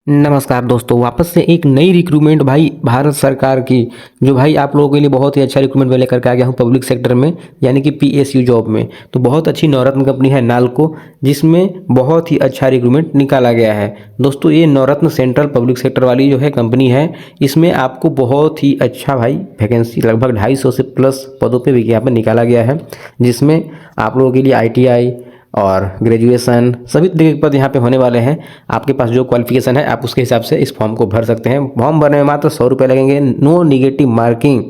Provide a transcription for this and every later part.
नमस्कार दोस्तों, वापस से एक नई रिक्रूटमेंट भाई भारत सरकार की, जो भाई आप लोगों के लिए बहुत ही अच्छा रिक्रूटमेंट मैं लेकर के आ गया हूँ पब्लिक सेक्टर में, यानी कि पीएसयू जॉब में। तो बहुत अच्छी नवरत्न कंपनी है नालको, जिसमें बहुत ही अच्छा रिक्रूटमेंट निकाला गया है। दोस्तों ये नवरत्न सेंट्रल पब्लिक सेक्टर वाली जो है कंपनी है, इसमें आपको बहुत ही अच्छा भाई वैकेंसी लगभग 250 से प्लस पदों पर विज्ञापन निकाला गया है, जिसमें आप लोगों के लिए ITI और ग्रेजुएशन सभी तरीके के पद यहाँ पे होने वाले हैं। आपके पास जो क्वालिफिकेशन है आप उसके हिसाब से इस फॉर्म को भर सकते हैं। फॉर्म भरने में मात्र 100 रुपये लगेंगे। नो निगेटिव मार्किंग,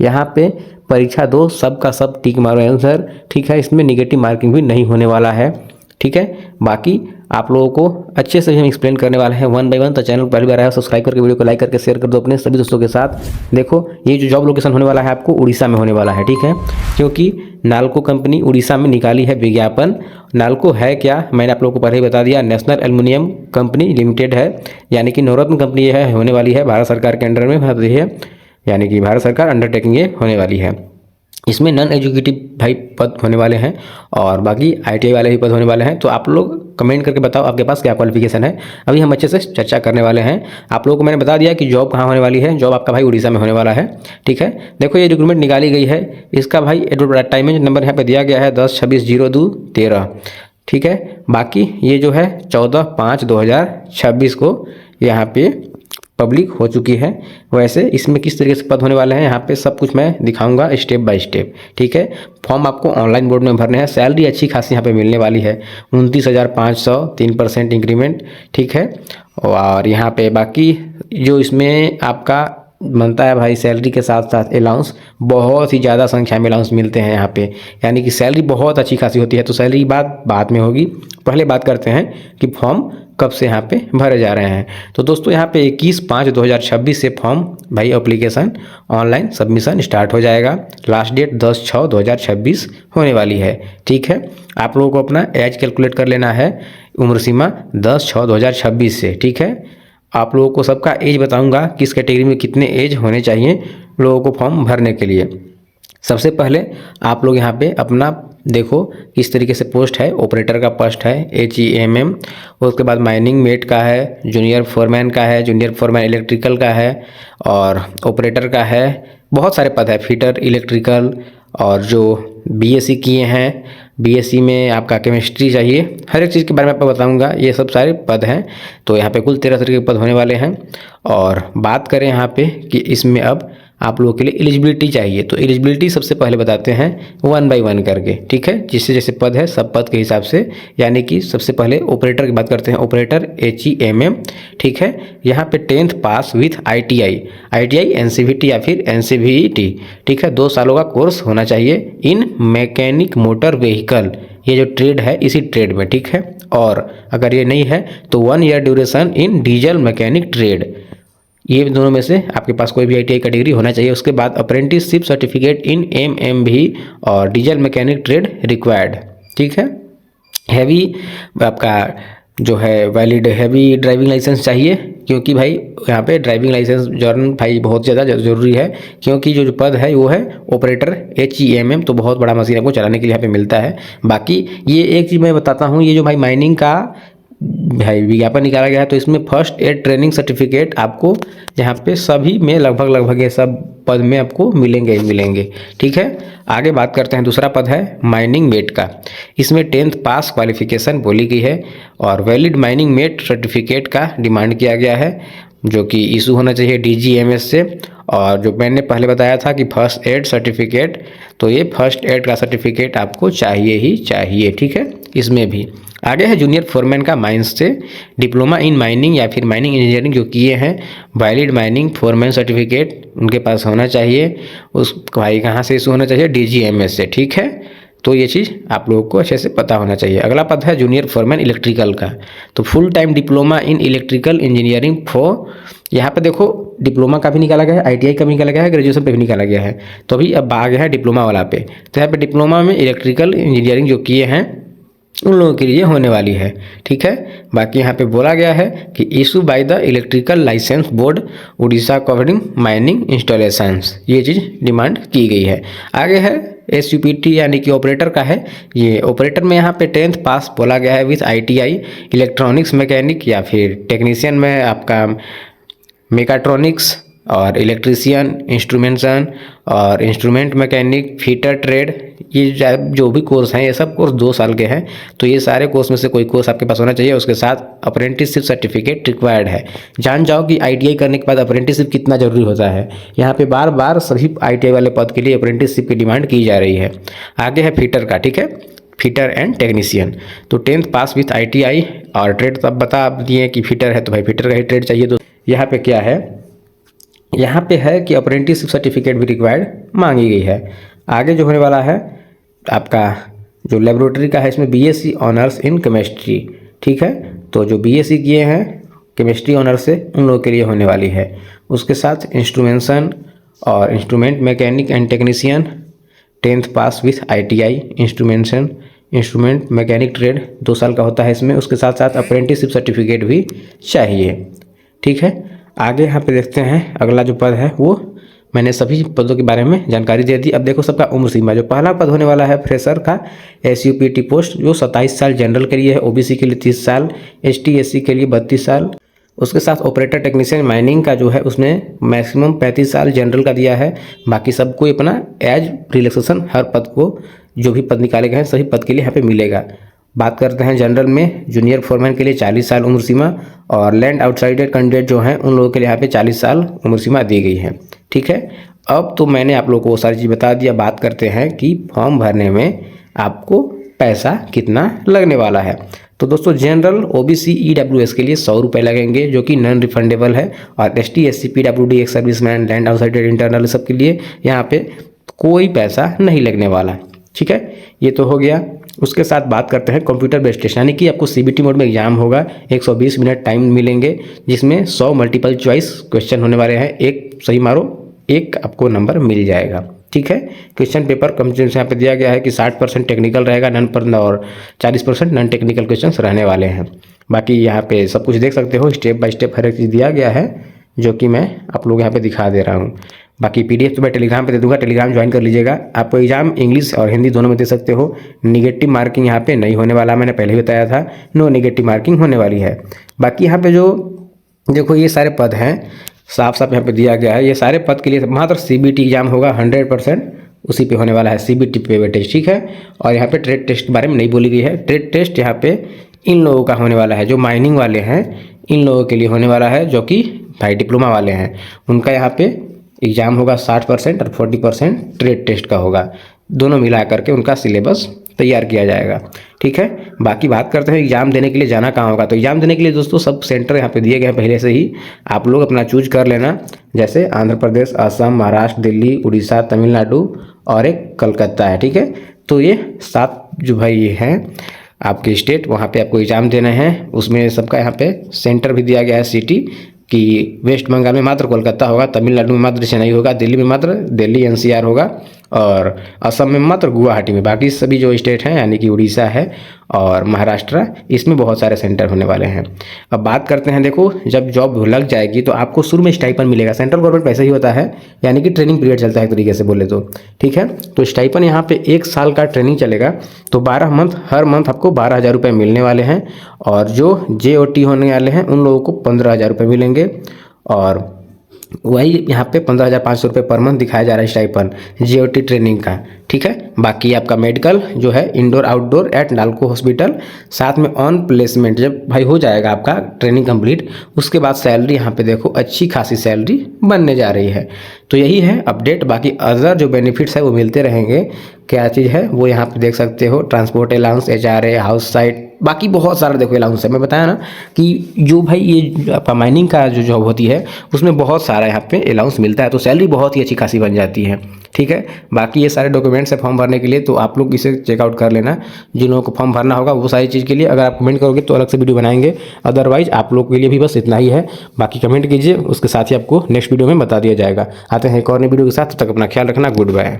यहाँ पे परीक्षा दो, सबका सब टिक मारो आंसर, ठीक है। इसमें निगेटिव मार्किंग भी नहीं होने वाला है, ठीक है। बाकी आप लोगों को अच्छे से हम एक्सप्लेन करने वाले हैं वन बाय वन। तो चैनल पहली बार आया सब्सक्राइब करके वीडियो को लाइक करके शेयर कर दो अपने सभी दोस्तों के साथ। देखो ये जो जॉब लोकेशन होने वाला है आपको उड़ीसा में होने वाला है, ठीक है, क्योंकि नालको कंपनी उड़ीसा में निकाली है विज्ञापन। नालको है क्या, मैंने आप लोगों को पहले ही बता दिया, नेशनल एल्युमिनियम कंपनी लिमिटेड है, यानी कि नवरत्न कंपनी ये है, होने वाली है भारत सरकार के अंडर में है, यानी कि भारत सरकार अंडरटेकिंग ये होने वाली है। इसमें नॉन एजुकेटिव भाई पद होने वाले हैं और बाकी ITI वाले भी पद होने वाले हैं। तो आप लोग कमेंट करके बताओ आपके पास क्या क्वालिफिकेशन है। अभी हम अच्छे से चर्चा करने वाले हैं। आप लोगों को मैंने बता दिया कि जॉब कहाँ होने वाली है। जॉब आपका भाई उड़ीसा में होने वाला है, ठीक है। देखो ये रिक्रूटमेंट निकाली गई है, इसका भाई एडवर्टाइजमेंट नंबर यहाँ पे दिया गया है 10-26-02-13, ठीक है। बाकी ये जो है 14/5/2026 को यहाँ पे पब्लिक हो चुकी है। वैसे इसमें किस तरीके से पद होने वाले हैं यहाँ पे सब कुछ मैं दिखाऊंगा स्टेप बाय स्टेप, ठीक है। फॉर्म आपको ऑनलाइन बोर्ड में भरने हैं। सैलरी अच्छी खासी यहाँ पे मिलने वाली है, 29,500, 3% इंक्रीमेंट, ठीक है। और यहाँ पे बाकी जो इसमें आपका बनता है भाई, सैलरी के साथ साथ अलाउंस बहुत ही ज़्यादा संख्या में अलाउंस मिलते हैं यहाँ पे, यानी कि सैलरी बहुत अच्छी खासी होती है। तो सैलरी की बात बाद में होगी, पहले बात करते हैं कि फॉर्म कब से यहाँ पे भरे जा रहे हैं। तो दोस्तों यहाँ पे 21/5/2026 से फॉर्म भाई एप्लीकेशन ऑनलाइन सबमिशन स्टार्ट हो जाएगा। लास्ट डेट 10/6/2026 होने वाली है, ठीक है। आप लोगों को अपना एज कैलकुलेट कर लेना है, उम्र सीमा 10/6/2026 से, ठीक है। आप लोगों को सबका एज बताऊंगा किस कैटेगरी में कितने एज होने चाहिए लोगों को फॉर्म भरने के लिए। सबसे पहले आप लोग यहाँ पे अपना देखो किस तरीके से पोस्ट है। ऑपरेटर का पोस्ट है HEMM, उसके बाद माइनिंग मेट का है, जूनियर फोरमैन का है, जूनियर फोरमैन इलेक्ट्रिकल का है और ऑपरेटर का है। बहुत सारे पद है, फिटर इलेक्ट्रिकल, और जो BSc किए हैं, BSc में आपका केमिस्ट्री चाहिए। हर एक चीज़ के बारे में आपको बताऊंगा, ये सब सारे पद हैं। तो यहाँ पे कुल 13 तरीके के पद होने वाले हैं। और बात करें यहाँ पे कि इसमें अब आप लोगों के लिए एलिजिबिलिटी चाहिए, तो एलिजिबिलिटी सबसे पहले बताते हैं वन बाय वन करके, ठीक है। जिससे जैसे पद है सब पद के हिसाब से, यानी कि सबसे पहले ऑपरेटर की बात करते हैं। ऑपरेटर HEMM, ठीक है। यहाँ पे 10th pass with ITI NCVT या फिर NCVT, ठीक है। 2 सालों का कोर्स होना चाहिए इन मैकेनिक मोटर व्हीकल, ये जो ट्रेड है इसी ट्रेड में, ठीक है। और अगर ये नहीं है तो 1 year duration in diesel mechanic trade, ये दोनों में से आपके पास कोई भी ITI कैटेगरी होना चाहिए। उसके बाद अप्रेंटिसशिप सर्टिफिकेट इन MMV और डीजल मैकेनिक ट्रेड रिक्वायर्ड, ठीक है। हैवी आपका जो है वैलिड हैवी ड्राइविंग लाइसेंस चाहिए, क्योंकि भाई यहाँ पे ड्राइविंग लाइसेंस जर्न भाई बहुत ज़्यादा ज़रूरी है, क्योंकि जो पद है वो है ऑपरेटर HEMM, तो बहुत बड़ा मशीन आपको चलाने के लिए यहाँ पे मिलता है। बाकी ये एक चीज़ मैं बताता हूँ, ये जो भाई माइनिंग का भाई विज्ञापन निकाला गया है, तो इसमें फर्स्ट एड ट्रेनिंग सर्टिफिकेट आपको यहाँ पे सभी में लगभग ये सब पद में आपको मिलेंगे, ठीक है। आगे बात करते हैं, दूसरा पद है माइनिंग मेट का। इसमें 10th पास क्वालिफिकेशन बोली गई है और वैलिड माइनिंग मेट सर्टिफिकेट का डिमांड किया गया है, जो कि इशू होना चाहिए DGMS से। और जो मैंने पहले बताया था कि फर्स्ट एड सर्टिफिकेट, तो ये फर्स्ट एड का सर्टिफिकेट आपको चाहिए ही चाहिए, ठीक है। इसमें भी आगे है जूनियर फोरमैन का माइंस से डिप्लोमा इन माइनिंग या फिर माइनिंग इंजीनियरिंग जो किए हैं, वैलिड माइनिंग फोरमैन सर्टिफिकेट उनके पास होना चाहिए। उस भाई कहाँ से इशू होना चाहिए, DGMS से, ठीक है। तो ये चीज़ आप लोगों को अच्छे से पता होना चाहिए। अगला पद है जूनियर फोरमैन इलेक्ट्रिकल का, तो full time diploma in electrical engineering for, यहाँ पे देखो डिप्लोमा का भी निकाला गया है, ITI का भी निकाला गया है, ग्रेजुएशन पे भी निकाला गया है। तो अभी अब आ गया है डिप्लोमा वाला पे। तो यहाँ पे डिप्लोमा में इलेक्ट्रिकल इंजीनियरिंग जो किए हैं उन लोगों के लिए होने वाली है, ठीक है। बाकी यहाँ पे बोला गया है कि issue by the electrical license board Orissa covering mining installations, ये चीज़ डिमांड की गई है। आगे है SUPT यानी कि ऑपरेटर का है। ये ऑपरेटर में यहाँ पे 10th पास बोला गया है विथ ITI, इलेक्ट्रॉनिक्स मैकेनिक या फिर टेक्नीशियन में आपका मेकाट्रॉनिक्स और इलेक्ट्रीशियन, इंस्ट्रूमेंटेशन और इंस्ट्रूमेंट मैकेनिक, फीटर ट्रेड, ये जो भी कोर्स हैं ये सब कोर्स 2 साल के हैं। तो ये सारे कोर्स में से कोई कोर्स आपके पास होना चाहिए। उसके साथ अप्रेंटिसशिप सर्टिफिकेट रिक्वायर्ड है। जान जाओ कि ITI करने के बाद अप्रेंटिसशिप कितना जरूरी होता है। यहाँ पे बार बार सभी ITI वाले पद के लिए अप्रेंटिसशिप की डिमांड की जा रही है। आगे है फीटर का, ठीक है, फीटर एंड टेक्नीशियन। तो 10th पास विथ ITI और ट्रेड तो अब बता दिए कि फीटर है तो भाई फीटर का ही ट्रेड चाहिए। तो यहाँ पे क्या है, यहाँ पे है कि अप्रेंटिसशिप सर्टिफिकेट भी रिक्वायर्ड मांगी गई है। आगे जो होने वाला है आपका जो लेबोरेटरी का है, इसमें BSc ऑनर्स इन केमिस्ट्री, ठीक है। तो जो BSc किए हैं केमिस्ट्री ऑनर्स से उन लोगों के लिए होने वाली है। उसके साथ इंस्ट्रूमेंटेशन और instrument mechanic and technician 10th pass with ITI, instrumentation, instrument mechanic trade 2 साल का होता है इसमें। उसके साथ साथ अप्रेंटिसशिप सर्टिफिकेट भी चाहिए, ठीक है। आगे यहाँ पे देखते हैं अगला जो पद है, वो मैंने सभी पदों के बारे में जानकारी दे दी। अब देखो सबका उम्र सीमा, जो पहला पद होने वाला है फ्रेशर का SUPT पोस्ट, जो 27 साल जनरल के लिए है, OBC के लिए 30 साल, ST SC के लिए 32 साल। उसके साथ ऑपरेटर टेक्नीशियन माइनिंग का जो है उसने मैक्सिमम 35 साल जनरल का दिया है। बाकी सबको अपना एज रिलैक्सेशन हर पद को जो भी पद निकाले गए हैं सभी पद के लिए यहाँ पे मिलेगा। बात करते हैं जनरल में, जूनियर फोरमैन के लिए 40 साल उम्र सीमा और लैंड आउटसाइडर कैंडिडेट जो हैं उन लोगों के लिए यहाँ पे 40 साल उम्र सीमा दी गई है, ठीक है। अब तो मैंने आप लोगों को वो सारी चीज़ बता दिया। बात करते हैं कि फॉर्म भरने में आपको पैसा कितना लगने वाला है। तो दोस्तों जनरल OBC EWS के लिए 100 रुपये लगेंगे जो कि नॉन रिफंडेबल है, और ST SC PWD ex serviceman, land outsider, internal सब के लिए यहाँ पे कोई पैसा नहीं लगने वाला, ठीक है। ये तो हो गया। उसके साथ बात करते हैं कंप्यूटर बेस्ड टेस्ट, यानी कि आपको CBT मोड में एग्जाम होगा। 120 मिनट टाइम मिलेंगे जिसमें 100 मल्टीपल चॉइस क्वेश्चन होने वाले हैं। एक सही मारो, एक आपको नंबर मिल जाएगा, ठीक है। क्वेश्चन पेपर कंप्यूटर यहाँ पे दिया गया है कि 60% टेक्निकल रहेगा और 40% नॉन टेक्निकल क्वेश्चन रहने वाले हैं। बाकी यहाँ पे सब कुछ देख सकते हो, स्टेप बाय स्टेप हर एक चीज़ दिया गया है जो कि मैं आप लोग यहाँ पे दिखा दे रहा हूँ। बाकी PDF तो मैं टेलीग्राम पे दे दूंगा, टेलीग्राम ज्वाइन कर लीजिएगा। आपको एग्जाम इंग्लिश और हिंदी दोनों में दे सकते हो। निगेटिव मार्किंग यहाँ पे नहीं होने वाला, मैंने पहले ही बताया था, नो निगेटिव मार्किंग होने वाली है। बाकी यहाँ पे जो देखो ये सारे पद हैं साफ साफ यहाँ पे दिया गया है। ये सारे पद के लिए मात्र CBT एग्जाम होगा, 100% उसी पे होने वाला है, CBT पे टेस्ट, ठीक है। और यहाँ पे ट्रेड टेस्ट के बारे में नहीं बोली गई है। ट्रेड टेस्ट यहाँ पे इन लोगों का होने वाला है, जो माइनिंग वाले हैं इन लोगों के लिए होने वाला है, जो कि भाई डिप्लोमा वाले हैं उनका यहाँ पे एग्ज़ाम होगा 60% और 40% ट्रेड टेस्ट का होगा। दोनों मिला करके उनका सिलेबस तैयार किया जाएगा, ठीक है। बाकी बात करते हैं एग्जाम देने के लिए जाना कहाँ होगा। तो एग्जाम देने के लिए दोस्तों सब सेंटर यहाँ पे दिए गए हैं पहले से ही, आप लोग अपना चूज कर लेना। जैसे आंध्र प्रदेश, असम, महाराष्ट्र, दिल्ली, उड़ीसा, तमिलनाडु और एक कलकत्ता है, ठीक है। तो ये 7 जो भाई हैं आपके स्टेट, वहाँ पे आपको एग्जाम देने हैं। उसमें सबका यहाँ पे सेंटर भी दिया गया है सिटी कि वेस्ट बंगाल में मात्र कोलकाता होगा, तमिलनाडु में मात्र चेन्नई होगा, दिल्ली में मात्र दिल्ली NCR होगा और असम में मात्र गुवाहाटी में। बाकी सभी जो स्टेट हैं यानी कि उड़ीसा है और महाराष्ट्र, इसमें बहुत सारे सेंटर होने वाले हैं। अब बात करते हैं, देखो जब जॉब लग जाएगी तो आपको शुरू में स्टाइपन मिलेगा। सेंट्रल गवर्नमेंट पैसे ही होता है, यानी कि ट्रेनिंग पीरियड चलता है एक तरीके से बोले तो, ठीक है। तो स्टाइपन यहाँ पे 1 साल का ट्रेनिंग चलेगा, तो 12 मंथ, हर मंथ आपको 12,000 रुपये मिलने वाले हैं। और जो JOT होने वाले हैं उन लोगों को 15,000 रुपये मिलेंगे। और वही यहाँ पे 15,500 रुपये पर मंथ दिखाया जा रहा है स्टाइपन JOT ट्रेनिंग का, ठीक है। बाकी आपका मेडिकल जो है indoor outdoor at Nalco hospital, साथ में ऑन प्लेसमेंट जब भाई हो जाएगा आपका ट्रेनिंग कंप्लीट, उसके बाद सैलरी यहाँ पे देखो अच्छी खासी सैलरी बनने जा रही है। तो यही है अपडेट। बाकी अदर जो बेनिफिट्स है वो मिलते रहेंगे। क्या चीज़ है वो यहाँ पे देख सकते हो, transport allowance, HRA, house site, बाकी बहुत सारा देखो अलाउंस है। मैं बताया ना कि जो भाई ये आपका माइनिंग का जो जॉब होती है उसमें बहुत सारा यहाँ पे अलाउंस मिलता है, तो सैलरी बहुत ही अच्छी खासी बन जाती है, ठीक है। बाकी ये सारे डॉक्यूमेंट्स है फॉर्म भरने के लिए, तो आप लोग इसे चेकआउट कर लेना। जिन लोगों को फॉर्म भरना होगा वो सारी चीज़ के लिए अगर आप कमेंट करोगे तो अलग से वीडियो बनाएंगे, अदरवाइज आप लोग के लिए भी बस इतना ही है। बाकी कमेंट कीजिए, उसके साथ ही आपको नेक्स्ट वीडियो में बता दिया जाएगा। आते हैं एक और नई वीडियो के साथ, तब तक अपना ख्याल रखना, गुड बाय।